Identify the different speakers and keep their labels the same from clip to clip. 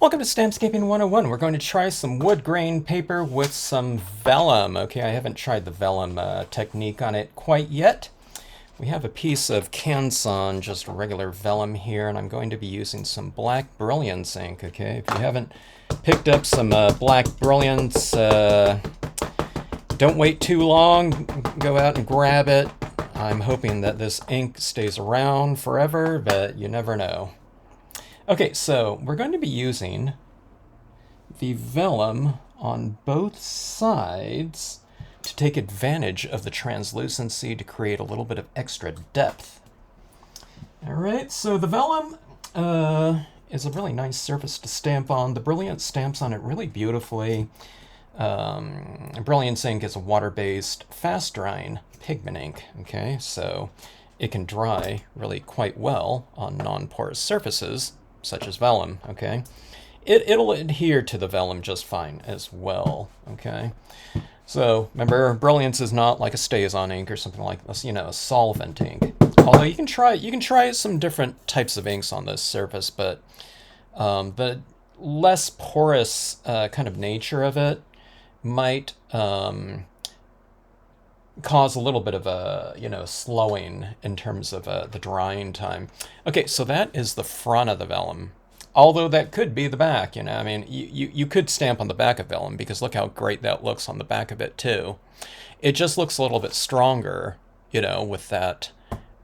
Speaker 1: Welcome to Stampscaping 101. We're going to try some wood grain paper with some vellum. Okay, I haven't tried the vellum technique on it quite yet. We have a piece of Canson, just regular vellum here, and I'm going to be using some black brilliance ink. Okay, if you haven't picked up some black brilliance, don't wait too long. Go out and grab it. I'm hoping that this ink stays around forever, but you never know. Okay, so we're going to be using the vellum on both sides to take advantage of the translucency to create a little bit of extra depth. All right, so the vellum is a really nice surface to stamp on. The Brilliance stamps on it really beautifully. Brilliance ink is a water-based, fast-drying pigment ink, okay? So it can dry really quite well on non-porous surfaces, such as vellum, okay? It'll adhere to the vellum just fine as well, okay? So remember, Brilliance is not like a stays-on ink or something like this, you know, a solvent ink. Although you can try some different types of inks on this surface, but the less porous kind of nature of it might cause a little bit of a, slowing in terms of the drying time. Okay, so that is the front of the vellum. Although that could be the back, I mean, you could stamp on the back of vellum because look how great that looks on the back of it too. It just looks a little bit stronger, with that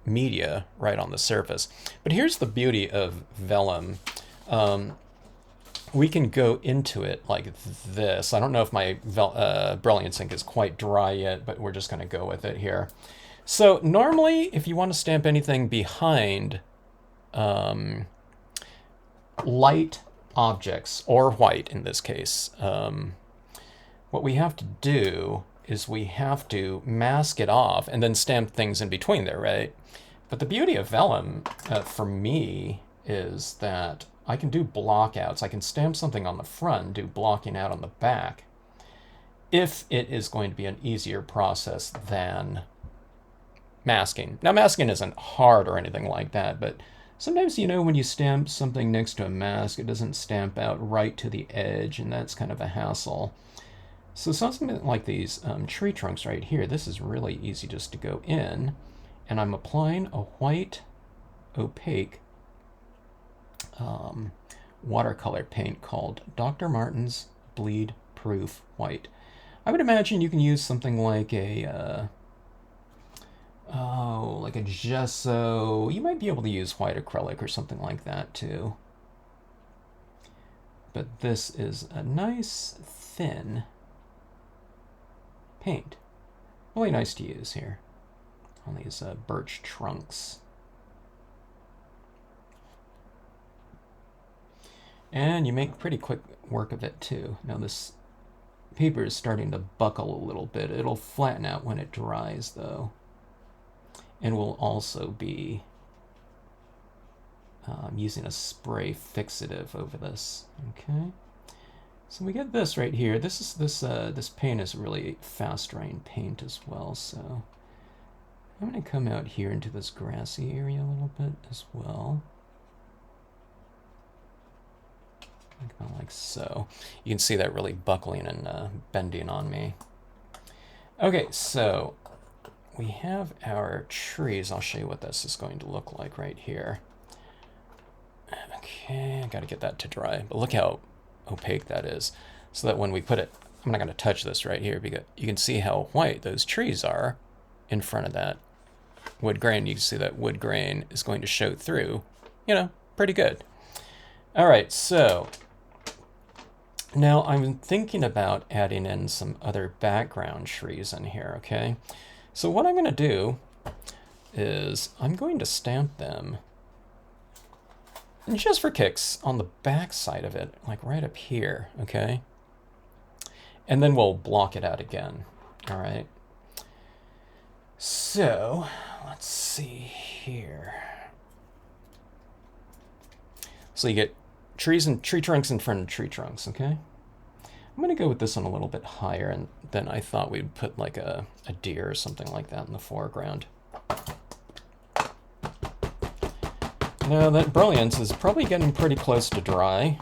Speaker 1: media right on the surface. But here's the beauty of vellum. We can go into it like this. I don't know if my Brilliance ink is quite dry yet, but we're just going to go with it here. So normally, if you want to stamp anything behind light objects, or white in this case, what we have to do is we have to mask it off and then stamp things in between there, right? But the beauty of vellum, for me, is that I can do blockouts. I can stamp something on the front, do blocking out on the back, if it is going to be an easier process than masking. Now, masking isn't hard or anything like that, but sometimes, when you stamp something next to a mask, it doesn't stamp out right to the edge, and that's kind of a hassle. So something like these tree trunks right here, this is really easy just to go in, and I'm applying a white opaque watercolor paint called Dr. Martin's Bleed Proof White. I would imagine you can use something like a like a gesso. You might be able to use white acrylic or something like that too. But this is a nice thin paint. Really nice to use here on these birch trunks. And you make pretty quick work of it too. Now this paper is starting to buckle a little bit. It'll flatten out when it dries though. And we'll also be using a spray fixative over this. Okay, so we get this right here. This paint is really fast drying paint as well. So I'm going to come out here into this grassy area a little bit as well. Kind of like so. You can see that really buckling and bending on me. Okay, so we have our trees. I'll show you what this is going to look like right here. Okay, I got to get that to dry. But look how opaque that is. So that when we put it, I'm not going to touch this right here because you can see how white those trees are in front of that wood grain. You can see that wood grain is going to show through, pretty good. All right, so now I'm thinking about adding in some other background trees in here, okay? So what I'm going to do is I'm going to stamp them just for kicks on the back side of it, like right up here, okay? And then we'll block it out again, all right? So let's see here. So you get trees and tree trunks in front of tree trunks, okay? I'm going to go with this one a little bit higher, and then I thought we'd put like a deer or something like that in the foreground. Now that Brilliance is probably getting pretty close to dry.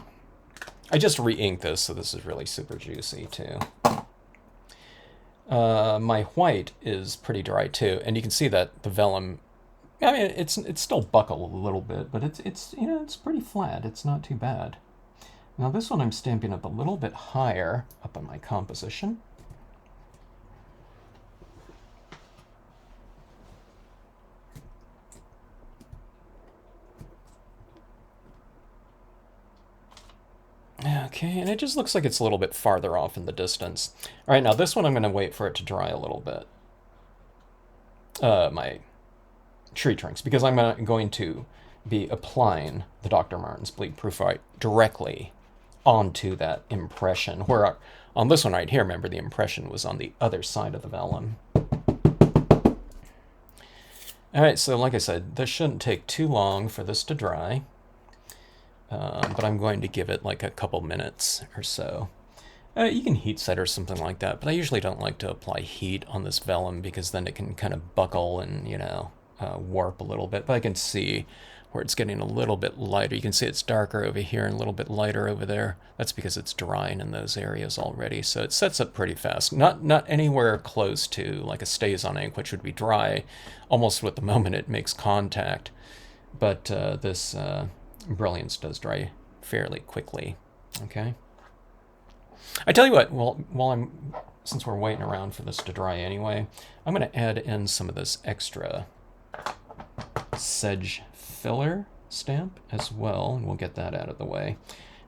Speaker 1: I just re-inked this, so this is really super juicy too. My white is pretty dry too, and you can see that the vellum, I mean, it's still buckled a little bit, but it's you know, it's pretty flat. It's not too bad. Now this one I'm stamping up a little bit higher up on my composition. Okay, and it just looks like it's a little bit farther off in the distance. All right, now this one I'm going to wait for it to dry a little bit. My tree trunks, because I'm going to be applying the Dr. Martin's bleed proof white directly onto that impression. Where on this one right here, remember the impression was on the other side of the vellum. All right, so like I said, this shouldn't take too long for this to dry. But I'm going to give it like a couple minutes or so. You can heat set or something like that, but I usually don't like to apply heat on this vellum because then it can kind of buckle and, you know, warp a little bit. But I can see where it's getting a little bit lighter. You can see it's darker over here and a little bit lighter over there. That's because it's drying in those areas already. So it sets up pretty fast. Not anywhere close to like a StazOn ink, which would be dry almost with the moment it makes contact. But this Brilliance does dry fairly quickly. Okay. I tell you what, since we're waiting around for this to dry anyway, I'm going to add in some of this extra sedge filler stamp as well, and we'll get that out of the way.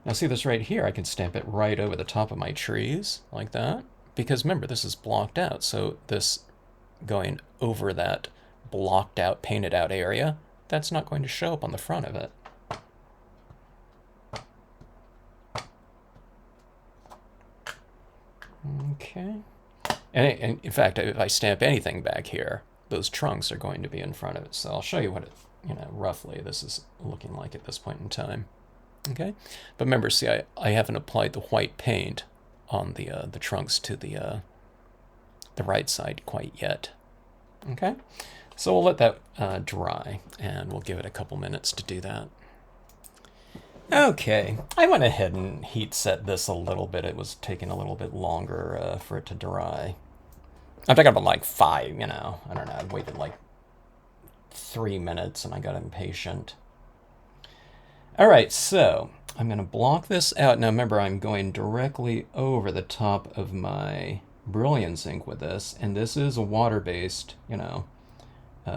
Speaker 1: Now see this right here, I can stamp it right over the top of my trees like that, because remember this is blocked out, so this going over that blocked out, painted out area, that's not going to show up on the front of it. Okay. And in fact, if I stamp anything back here, those trunks are going to be in front of it. So I'll show you what it, you know, roughly this is looking like at this point in time. Okay. But remember, see, I haven't applied the white paint on the trunks to the right side quite yet. Okay. So we'll let that dry, and we'll give it a couple minutes to do that. Okay, I went ahead and heat set this a little bit. It was taking a little bit longer for it to dry. I'm talking about like 5, you know, I don't know, I waited like 3 minutes and I got impatient. All right, so I'm gonna block this out. Now remember, I'm going directly over the top of my Brilliance ink with this, and this is a water-based, you know,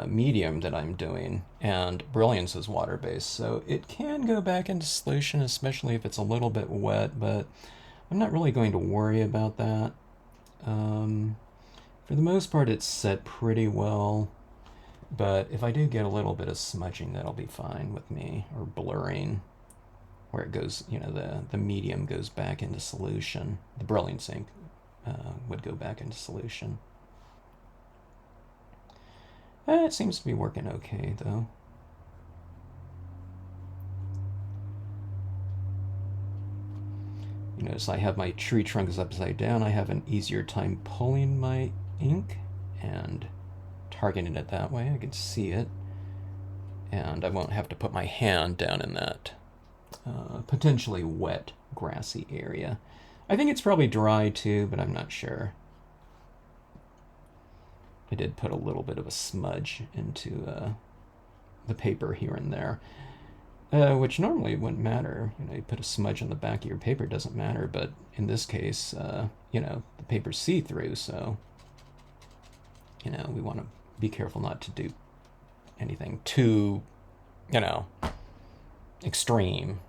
Speaker 1: medium that I'm doing, and Brilliance is water-based, so it can go back into solution, especially if it's a little bit wet, but I'm not really going to worry about that. For the most part, it's set pretty well, but if I do get a little bit of smudging, that'll be fine with me, or blurring, where it goes, you know, the medium goes back into solution. The Brilliance ink would go back into solution. It seems to be working okay, though. You notice I have my tree trunks upside down. I have an easier time pulling my ink and targeting it that way. I can see it. And I won't have to put my hand down in that potentially wet, grassy area. I think it's probably dry, too, but I'm not sure. I did put a little bit of a smudge into the paper here and there, which normally wouldn't matter. You know, you put a smudge on the back of your paper, it doesn't matter, but in this case, you know, the paper's see-through, so, you know, we want to be careful not to do anything too, you know, extreme.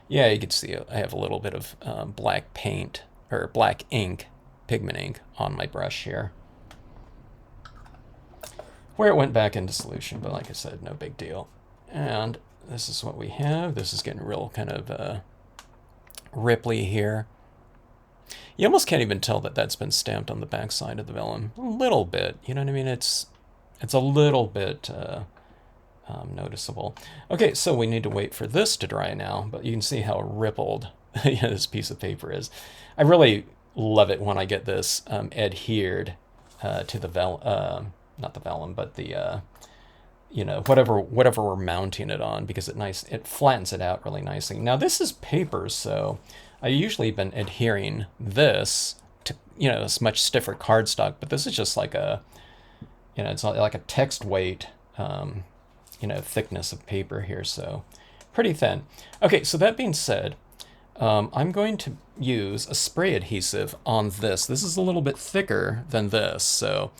Speaker 1: Yeah, you can see I have a little bit of black paint, or black ink, pigment ink, on my brush here, where it went back into solution, but like I said, no big deal. And this is what we have. This is getting real kind of ripply here. You almost can't even tell that that's been stamped on the back side of the vellum. A little bit, you know what I mean? It's a little bit noticeable. Okay, so we need to wait for this to dry now, but you can see how rippled this piece of paper is. I really love it when I get this adhered to the vellum. Not the vellum, but the, you know, whatever we're mounting it on, because it flattens it out really nicely. Now this is paper, so I usually been adhering this to, this much stiffer cardstock, but this is just like a, it's like a text weight, thickness of paper here, so pretty thin. Okay, so that being said, I'm going to use a spray adhesive on this. This is a little bit thicker than this, so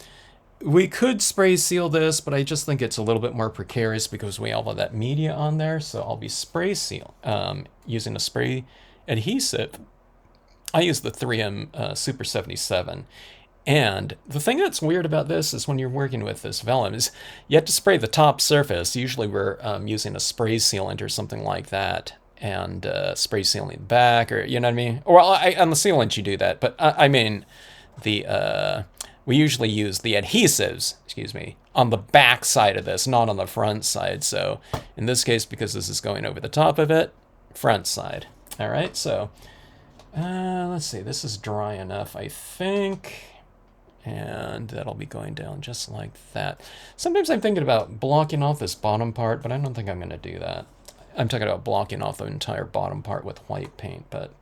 Speaker 1: we could spray seal this, but I just think it's a little bit more precarious because we all have that media on there, so I'll be spray seal using a spray adhesive. I use the 3M Super 77. And the thing that's weird about this is when you're working with this vellum is you have to spray the top surface. Usually we're using a spray sealant or something like that, and spray sealing the back, or you know what I mean? Well, on the sealant you do that, but I mean we usually use the adhesives, on the back side of this, not on the front side. So in this case, because this is going over the top of it, front side. All right, so let's see, this is dry enough, I think. And that'll be going down just like that. Sometimes I'm thinking about blocking off this bottom part, but I don't think I'm going to do that. I'm talking about blocking off the entire bottom part with white paint, but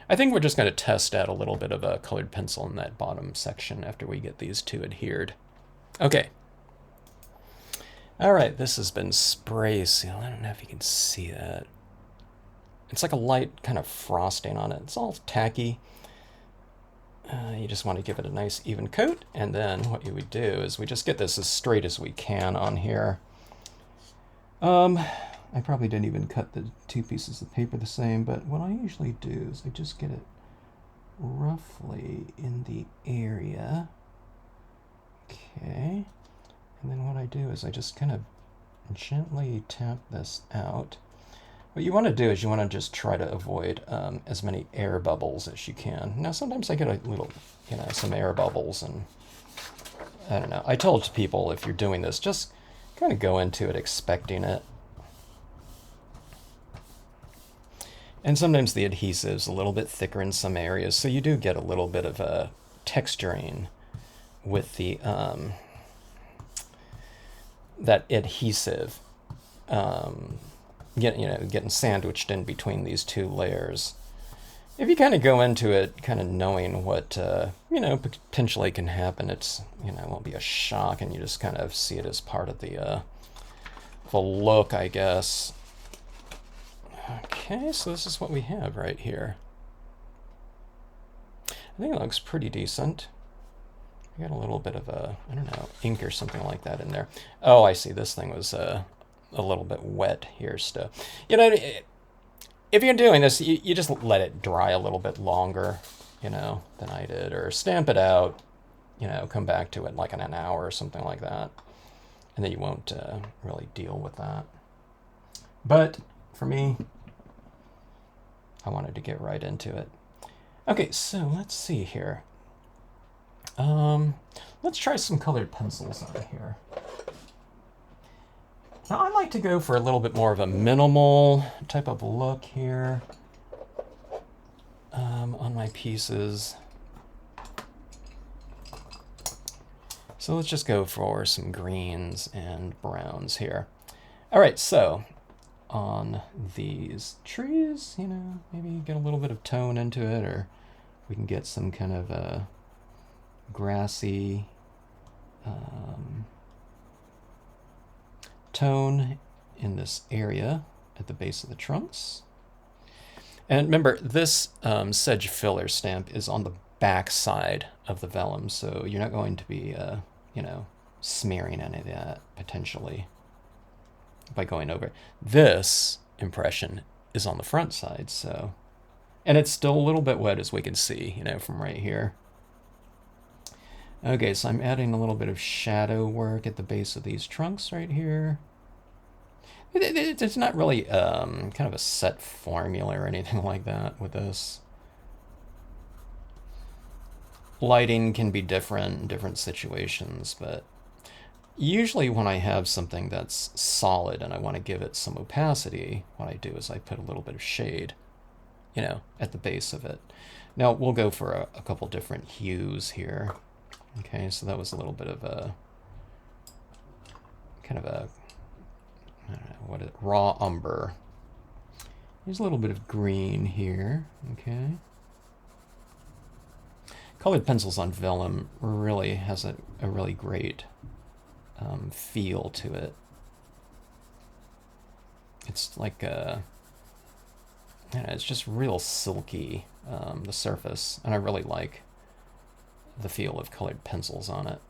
Speaker 1: I think we're just going to test out a little bit of a colored pencil in that bottom section after we get these two adhered. Okay. All right, this has been spray sealed. I don't know if you can see that. It's like a light kind of frosting on it. It's all tacky. You just want to give it a nice even coat, and then what you would do is we just get this as straight as we can on here. I probably didn't even cut the two pieces of paper the same, but what I usually do is I just get it roughly in the area. Okay, and then what I do is I just kind of gently tap this out. What you want to do is you want to just try to avoid as many air bubbles as you can. Now, sometimes I get a little, some air bubbles, and I don't know. I tell people if you're doing this, just kind of go into it expecting it. And sometimes the adhesive's a little bit thicker in some areas, so you do get a little bit of a texturing with the that adhesive. Getting sandwiched in between these two layers. If you kind of go into it kind of knowing what, potentially can happen, it's, it won't be a shock, and you just kind of see it as part of the look, I guess. Okay, so this is what we have right here. I think it looks pretty decent. I got a little bit of ink or something like that in there. Oh, I see, this thing was, a little bit wet here still. If you're doing this, you just let it dry a little bit longer, than I did, or stamp it out, come back to it like in an hour or something like that, and then you won't really deal with that. But for me, I wanted to get right into it. Okay, so let's see here. Let's try some colored pencils on here. Now, I like to go for a little bit more of a minimal type of look here on my pieces. So let's just go for some greens and browns here. All right, so on these trees, maybe get a little bit of tone into it, or we can get some kind of a grassy tone in this area at the base of the trunks. And remember, this sedge filler stamp is on the back side of the vellum, so you're not going to be, smearing any of that potentially by going over. This impression is on the front side, so, and it's still a little bit wet, as we can see, from right here. Okay, so I'm adding a little bit of shadow work at the base of these trunks right here. It's not really kind of a set formula or anything like that with this. Lighting can be different in different situations, but usually when I have something that's solid and I want to give it some opacity, what I do is I put a little bit of shade, at the base of it. Now we'll go for a couple different hues here. Okay, so that was a little bit of a kind of a, I don't know, raw umber. Here's a little bit of green here, okay. Colored pencils on vellum really has a really great feel to it. It's like it's just real silky, the surface, and I really like the feel of colored pencils on it.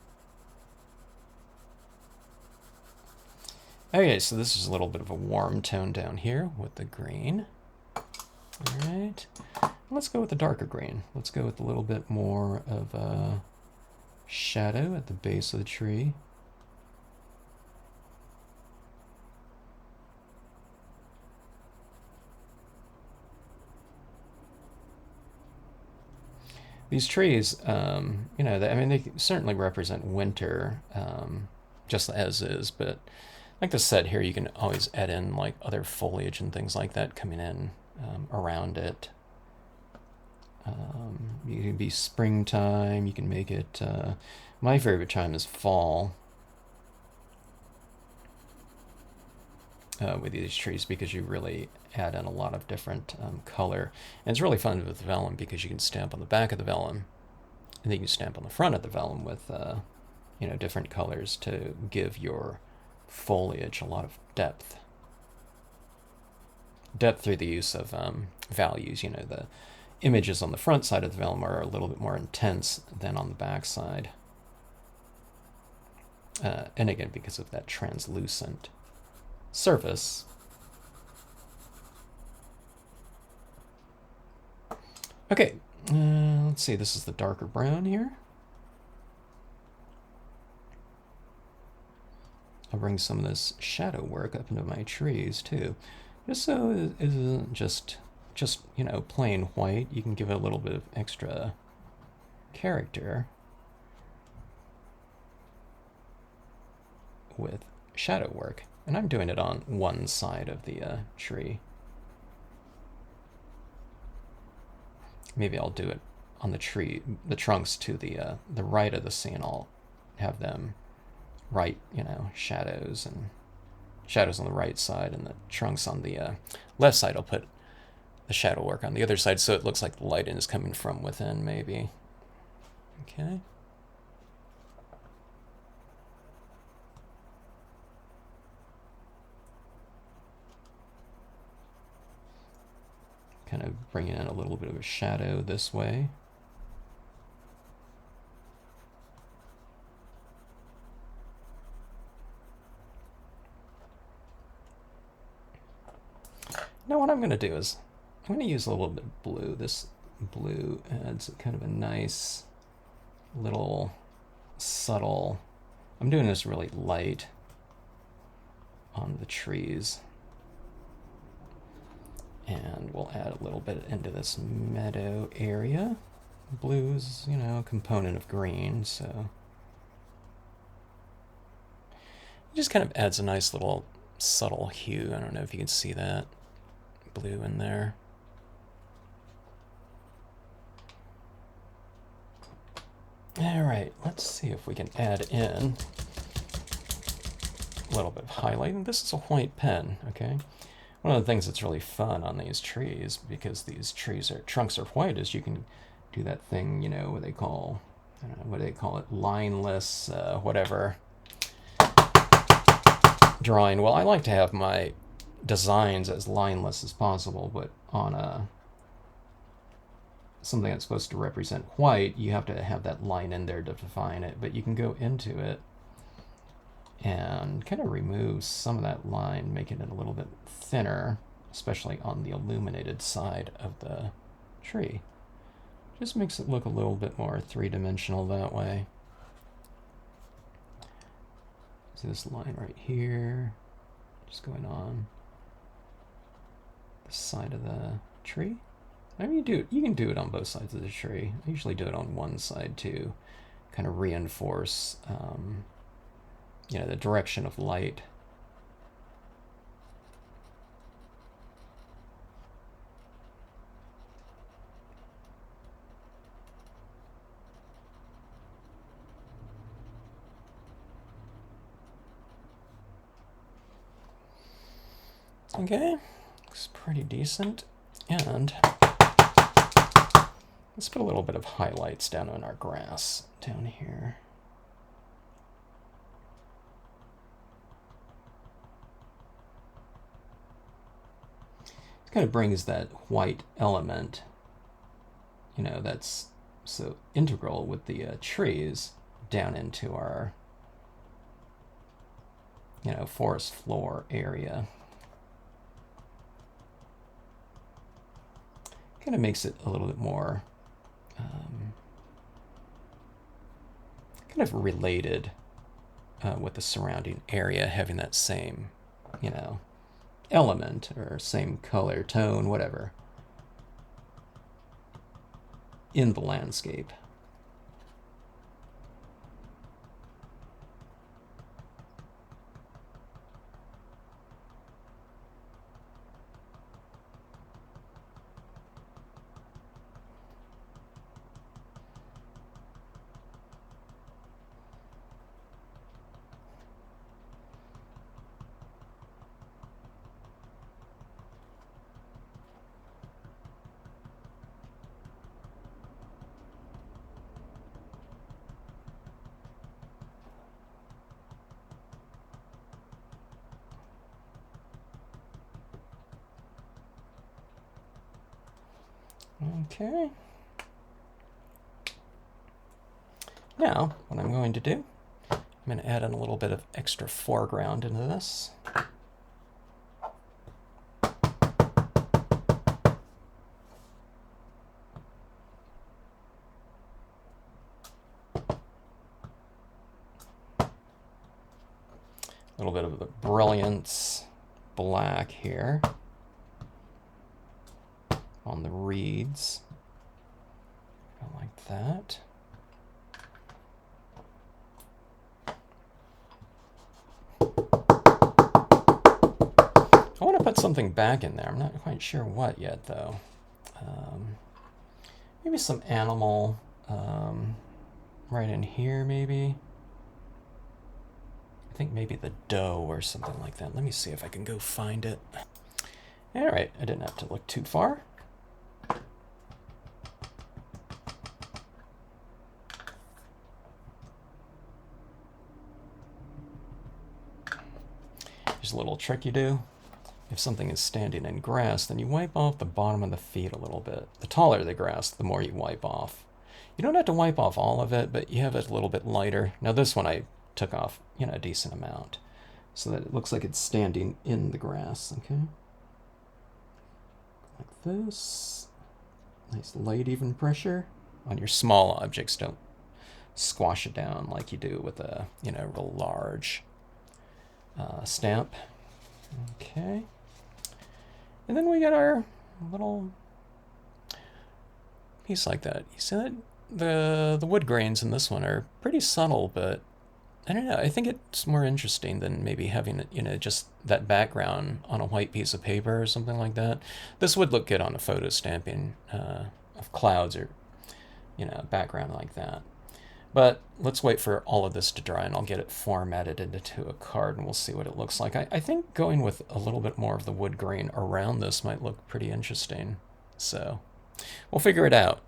Speaker 1: Okay, so this is a little bit of a warm tone down here with the green. All right, let's go with the darker green. Let's go with a little bit more of a shadow at the base of the tree. These trees, you know, I mean, they certainly represent winter, just as is, but like the set here, you can always add in like other foliage and things like that coming in around it. You can be springtime, you can make it, my favorite time is fall with these trees because you really add in a lot of different color. And it's really fun with vellum because you can stamp on the back of the vellum and then you can stamp on the front of the vellum with, you know, different colors to give your foliage a lot of depth. Depth through the use of values. You know, the images on the front side of the vellum are a little bit more intense than on the back side. And again, because of that translucent surface. Okay, let's see, this is the darker brown here. I'll bring some of this shadow work up into my trees too, just so it isn't just you know, plain white. You can give it a little bit of extra character with shadow work, and I'm doing it on one side of the tree. Maybe I'll do it on the tree, the trunks to the right of the scene. I'll have them right, you know, shadows on the right side, and the trunks on the left side. I'll put the shadow work on the other side so it looks like the light is coming from within, maybe. Okay. Kind of bringing in a little bit of a shadow this way. Now what I'm going to do is I'm going to use a little bit of blue. This blue adds kind of a nice little subtle, I'm doing this really light on the trees. And we'll add a little bit into this meadow area. Blue is, you know, a component of green, so it just kind of adds a nice little subtle hue. I don't know if you can see that blue in there. All right, let's see if we can add in a little bit of highlight. This is a white pen, okay? One of the things that's really fun on these trees, because these trunks are white, is you can do that thing, you know, what they call, I don't know, what do they call it, lineless, whatever, drawing. Well, I like to have my designs as lineless as possible, but on something that's supposed to represent white, you have to have that line in there to define it, but you can go into it and kind of remove some of that line, making it a little bit thinner, especially on the illuminated side of the tree. Just makes it look a little bit more three-dimensional that way. So this line right here, just going on the side of the tree. I mean, you can do it on both sides of the tree. I usually do it on one side to kind of reinforce you know, the direction of light. Okay, looks pretty decent. And let's put a little bit of highlights down on our grass down here. It kind of brings that white element, you know, that's so integral with the trees down into our, you know, forest floor area. Kind of makes it a little bit more kind of related with the surrounding area, having that same, you know, element or same color, tone, whatever, in the landscape. Okay. Now, what I'm going to do, I'm going to add in a little bit of extra foreground into this. A little bit of the brilliance black here on the reeds. Like that. I want to put something back in there. I'm not quite sure what yet, though. Maybe some animal right in here, maybe. I think maybe the doe or something like that. Let me see if I can go find it. All right, I didn't have to look too far. Here's a little trick you do. If something is standing in grass, then you wipe off the bottom of the feet a little bit. The taller the grass, the more you wipe off. You don't have to wipe off all of it, but you have it a little bit lighter. Now this one I took off, you know, a decent amount, so that it looks like it's standing in the grass, okay? Like this. Nice light even pressure on your small objects. Don't squash it down like you do with a, you know, real large stamp. Okay. And then we got our little piece like that. You see that? The wood grains in this one are pretty subtle, but I don't know. I think it's more interesting than maybe having, you know, just that background on a white piece of paper or something like that. This would look good on a photo stamping of clouds or, you know, background like that. But let's wait for all of this to dry and I'll get it formatted into a card and we'll see what it looks like. I think going with a little bit more of the wood grain around this might look pretty interesting. So we'll figure it out.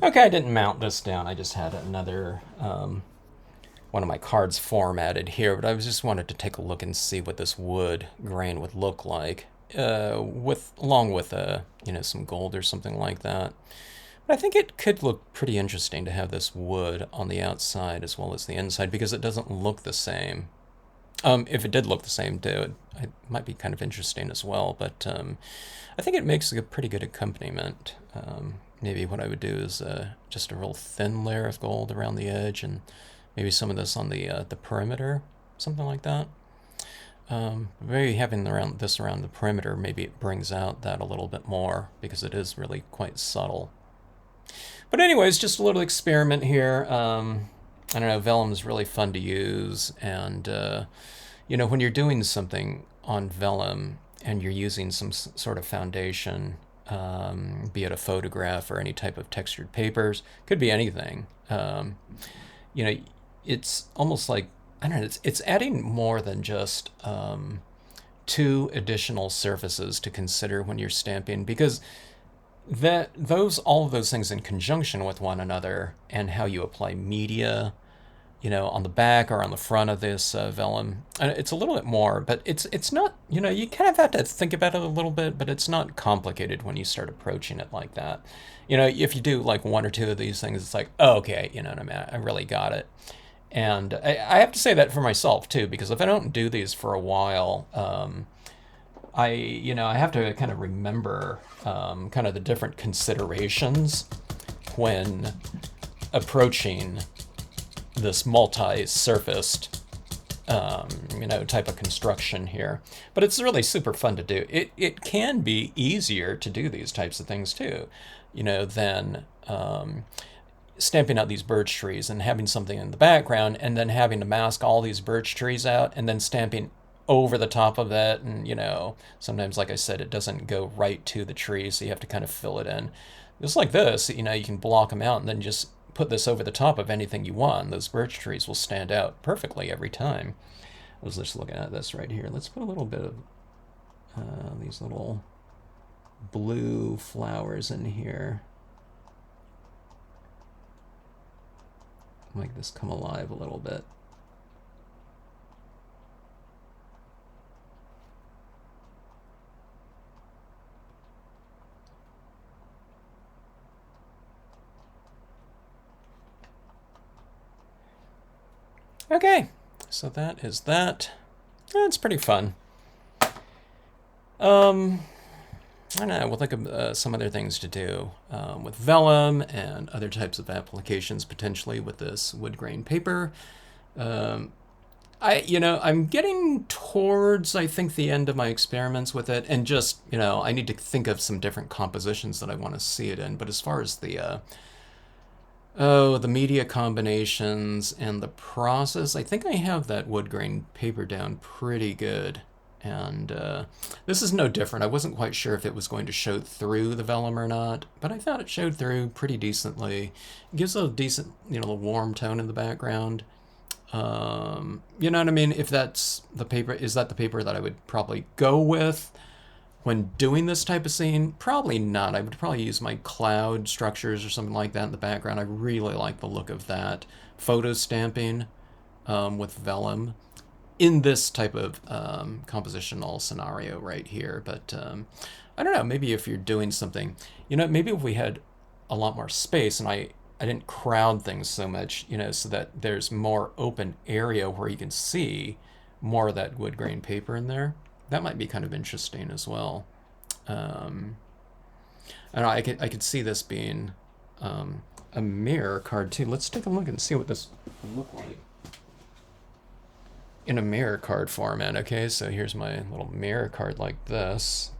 Speaker 1: Okay, I didn't mount this down. I just had another one of my cards formatted here, but I just wanted to take a look and see what this wood grain would look like along with you know, some gold or something like that. But I think it could look pretty interesting to have this wood on the outside as well as the inside because it doesn't look the same. If it did look the same too, it might be kind of interesting as well. But I think it makes a pretty good accompaniment. Maybe what I would do is just a real thin layer of gold around the edge and maybe some of this on the perimeter, something like that. Maybe having this around the perimeter, maybe it brings out that a little bit more because it is really quite subtle. But anyways, just a little experiment here. I don't know, Vellum is really fun to use. And, you know, when you're doing something on Vellum and you're using some sort of foundation, be it a photograph or any type of textured papers, could be anything. You know, it's almost like, I don't know, it's adding more than just two additional surfaces to consider when you're stamping, because all of those things in conjunction with one another, and how you apply media, on the back or on the front of this vellum. And it's a little bit more, but it's not, you kind of have to think about it a little bit, but it's not complicated when you start approaching it like that. If you do like one or two of these things, it's like, oh, okay, you know what I mean? I really got it. And I have to say that for myself too, because if I don't do these for a while, I have to kind of remember kind of the different considerations when approaching this multi-surfaced type of construction here. But it's really super fun to do. It can be easier to do these types of things too, than stamping out these birch trees and having something in the background and then having to mask all these birch trees out and then stamping over the top of it. And sometimes, like I said, it doesn't go right to the tree, so you have to kind of fill it in. Just like this, you can block them out and then just put this over the top of anything you want. Those birch trees will stand out perfectly every time. I was just looking at this right here. Let's put a little bit of these little blue flowers in here. Make this come alive a little bit. Okay, so that is that. It's pretty fun. I don't know, we'll think of some other things to do with vellum and other types of applications potentially with this wood grain paper. I'm getting towards, I think, the end of my experiments with it, and just, I need to think of some different compositions that I want to see it in. But as far as the media combinations and the process, I think I have that wood grain paper down pretty good. And this is no different. I wasn't quite sure if it was going to show through the vellum or not, but I thought it showed through pretty decently. It gives a decent, little warm tone in the background. You know what I mean? If that's the paper, is that the paper that I would probably go with when doing this type of scene? Probably not. I would probably use my cloud structures or something like that in the background. I really like the look of that. Photo stamping with vellum in this type of compositional scenario right here. But I don't know, maybe if you're doing something, maybe if we had a lot more space and I didn't crowd things so much, so that there's more open area where you can see more of that wood grain paper in there. That might be kind of interesting as well. I don't know, I could see this being a mirror card too. Let's take a look and see what this would look like in a mirror card format. Okay, so here's my little mirror card like this.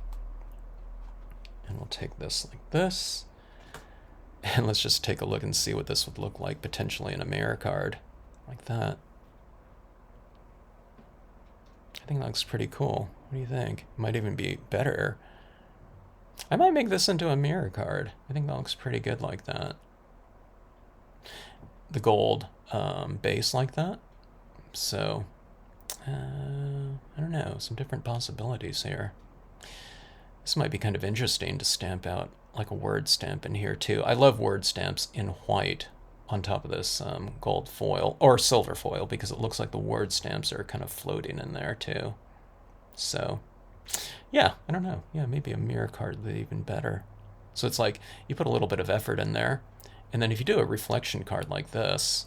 Speaker 1: And we'll take this like this. And let's just take a look and see what this would look like potentially in a mirror card like that. I think that looks pretty cool. What do you think? Might even be better. I might make this into a mirror card. I think that looks pretty good like that. The gold base like that. So, I don't know, some different possibilities here. This might be kind of interesting to stamp out like a word stamp in here too. I love word stamps in white on top of this gold foil or silver foil, because it looks like the word stamps are kind of floating in there too. So yeah, I don't know. Yeah, maybe a mirror card would be even better. So it's like you put a little bit of effort in there, and then if you do a reflection card like this,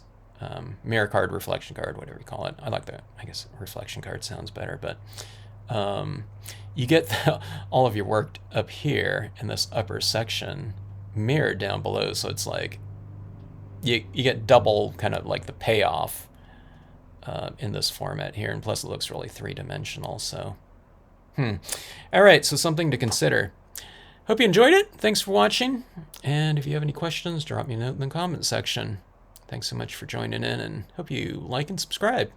Speaker 1: mirror card, reflection card, whatever you call it. I like that. I guess reflection card sounds better, but you get all of your work up here in this upper section mirrored down below, so it's like you get double kind of like the payoff in this format here, and plus it looks really three-dimensional. So all right, so something to consider. Hope you enjoyed it. Thanks for watching, and if you have any questions, drop me a note in the comment section. Thanks so much for joining in, and hope you like and subscribe.